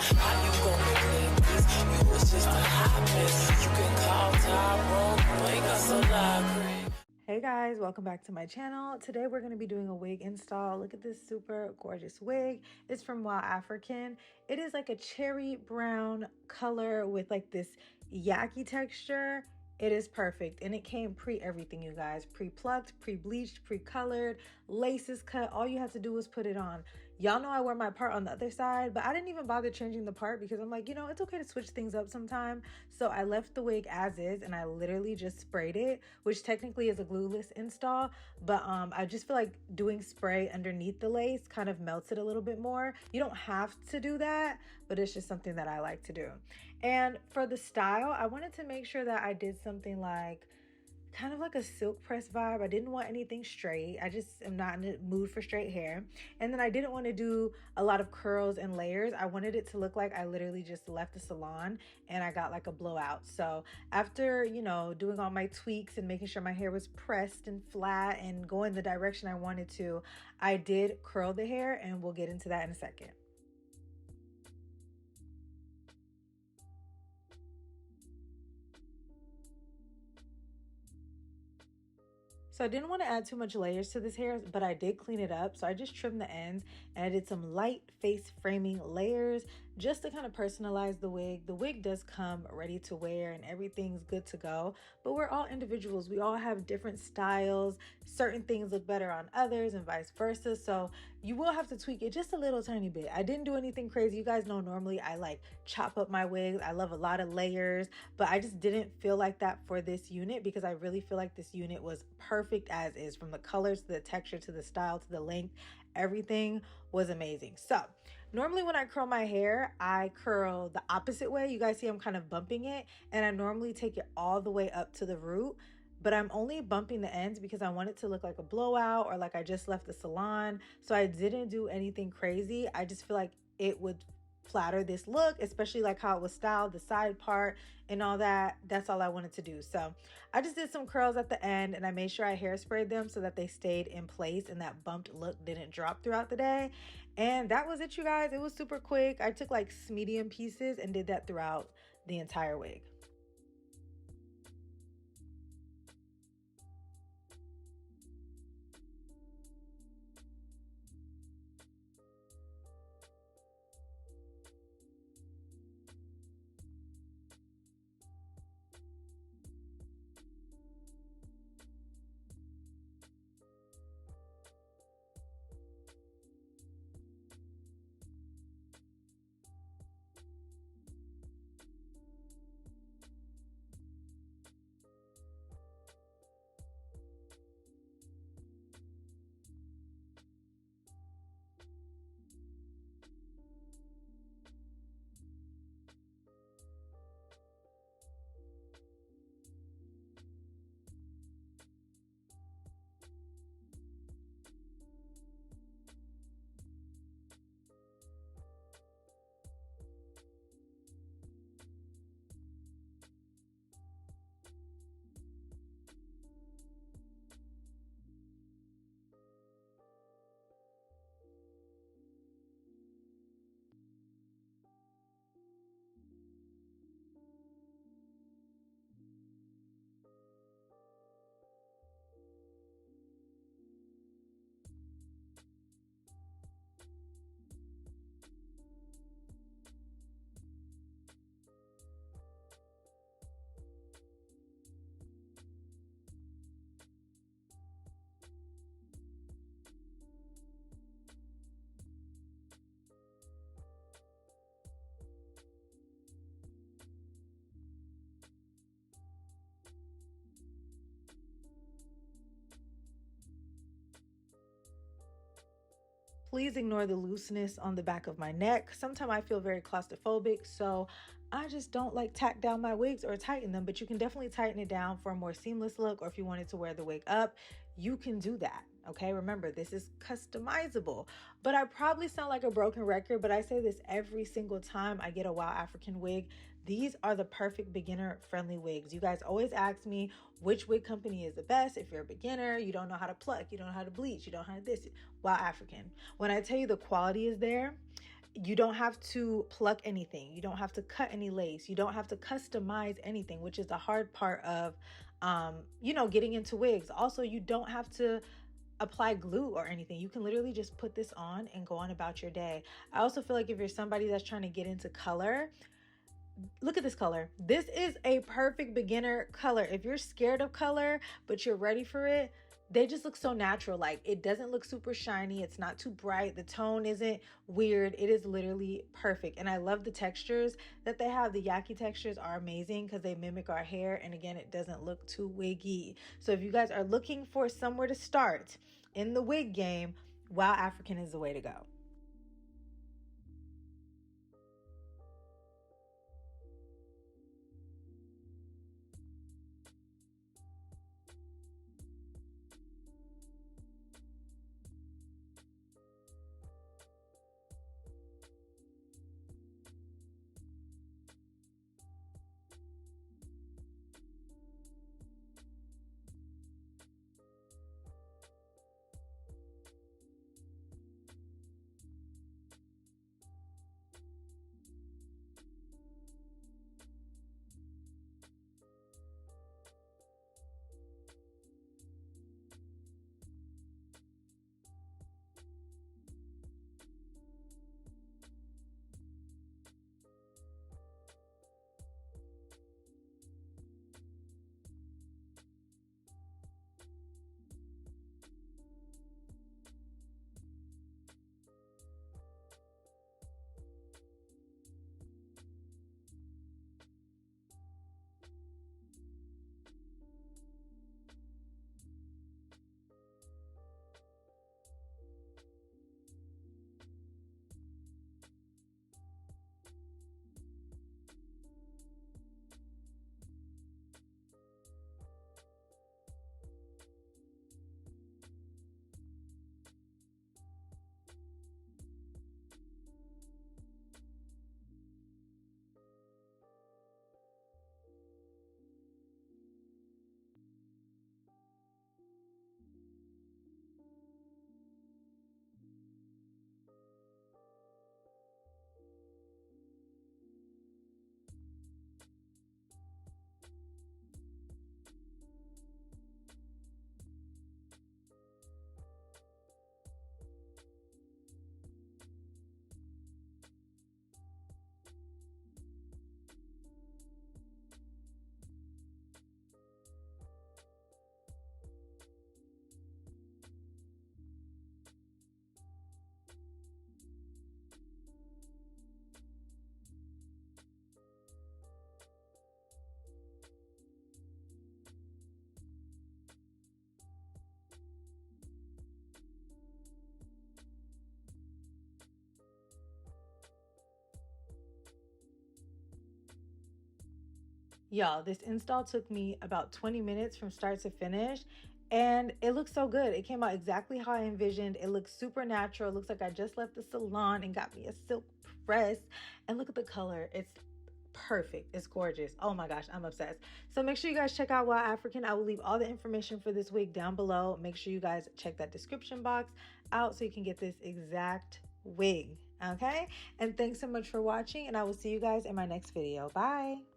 How you gonna clean this? You was just a hot mess. You can call Tyrone, make us a library. Hey guys, welcome back to my channel. Today we're going to be doing a wig install. Look at this super gorgeous wig. It's from wowafrican. It is like a cherry brown color with like this yaki texture. It is perfect, and it came pre-everything, you guys. Pre-plucked, pre-bleached, pre-colored, laces cut. All you have to do was put it on. Y'all know I wear my part on the other side, but I didn't even bother changing the part because I'm like, you know, it's okay to switch things up sometime. So I left the wig as is, and I literally just sprayed it, which technically is a glueless install, but I just feel like doing spray underneath the lace kind of melts it a little bit more. You don't have to do that, but it's just something that I like to do. And for the style, I wanted to make sure that I did something like kind of like a silk press vibe. I didn't want anything straight. I just am not in the mood for straight hair. And then I didn't want to do a lot of curls and layers. I wanted it to look like I literally just left the salon and I got like a blowout. So after, you know, doing all my tweaks and making sure my hair was pressed and flat and going the direction I wanted to, I did curl the hair, and we'll get into that in a second. So I didn't want to add too much layers to this hair, but I did clean it up. So I just trimmed the ends and I did some light face framing layers just to kind of personalize the wig. The wig does come ready to wear and everything's good to go, but we're all individuals. We all have different styles. Certain things look better on others and vice versa. So you will have to tweak it just a little tiny bit. I didn't do anything crazy. You guys know normally I like chop up my wigs. I love a lot of layers, but I just didn't feel like that for this unit because I really feel like this unit was perfect as is, from the colors to the texture to the style to the length. Everything was amazing. So normally when I curl my hair, I curl the opposite way. You guys see I'm kind of bumping it, and I normally take it all the way up to the root, but I'm only bumping the ends because I want it to look like a blowout or like I just left the salon. So I didn't do anything crazy. I just feel like it would flatter this look, especially like how it was styled, the side part and all that. That's all I wanted to do. So I just did some curls at the end, and I made sure I hairsprayed them so that they stayed in place and that bumped look didn't drop throughout the day. And that was it, you guys. It was super quick. I took like medium pieces and did that throughout the entire wig. Please ignore the looseness on the back of my neck. Sometimes I feel very claustrophobic, so I just don't like tack down my wigs or tighten them, but you can definitely tighten it down for a more seamless look, or if you wanted to wear the wig up, you can do that. Okay, remember, this is customizable. But I probably sound like a broken record, but I say this every single time I get a wowafrican wig. These are the perfect beginner friendly wigs. You guys always ask me which wig company is the best. If you're a beginner, you don't know how to pluck, you don't know how to bleach, you don't know how to this, wowafrican. When I tell you the quality is there, You don't have to pluck anything. You don't have to cut any lace. You don't have to customize anything, which is the hard part of, you know, getting into wigs. Also, you don't have to apply glue or anything. You can literally just put this on and go on about your day. I also feel like if you're somebody that's trying to get into color, look at this color. This is a perfect beginner color. If you're scared of color, but you're ready for it, they just look so natural. Like, it doesn't look super shiny. It's not too bright. The tone isn't weird. It is literally perfect. And I love the textures that they have. The 𝐂𝐇𝐄 textures are amazing because they mimic our hair. And again, it doesn't look too wiggy. So if you guys are looking for somewhere to start in the wig game, 𝐻𝐻𝐿 is the way to go. Y'all, this install took me about 20 minutes from start to finish, and it looks so good. It came out exactly how I envisioned. It looks super natural. It looks like I just left the salon and got me a silk press. And look at the color. It's perfect. It's gorgeous. Oh my gosh, I'm obsessed. So make sure you guys check out 𝐻𝐻𝐿. I will leave all the information for this wig down below. Make sure you guys check that description box out so you can get this exact wig. Okay? And thanks so much for watching, and I will see you guys in my next video. Bye.